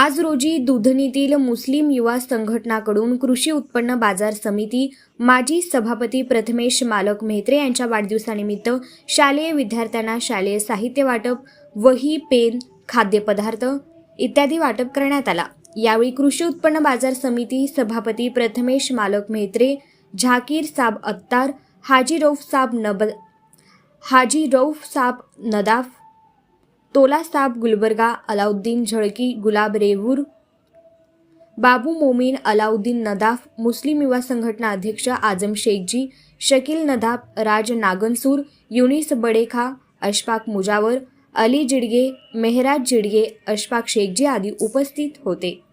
आज रोजी दुधनीतील मुस्लिम युवा संघटनाकडून कृषी उत्पन्न बाजार समिती माजी सभापती प्रथमेश मालक मेहत्रे यांच्या वाढदिवसानिमित्त शालेय विद्यार्थ्यांना शालेय साहित्य वाटप, वही, पेन, खाद्यपदार्थ इत्यादी वाटप करण्यात आला। यावेळी कृषी उत्पन्न बाजार समिती सभापती प्रथमेश मालक मेहत्रे, झाकीर साब अत्तार, हाजी रऊफ साब नदाफ, तोला साब गुलबर्गा, अलाउद्दीन झळकी, गुलाब रेवूर, बाबू मोमीन, अलाउद्दीन नदाफ, मुस्लिम युवा संघटना अध्यक्ष आजम शेखजी, शकील नदाफ, राज नागनसूर, युनिस बडेखा, अशफाक मुजावर, अली जिडगे, मेहराज जिडगे, अशफाक शेखजी आदी उपस्थित होते।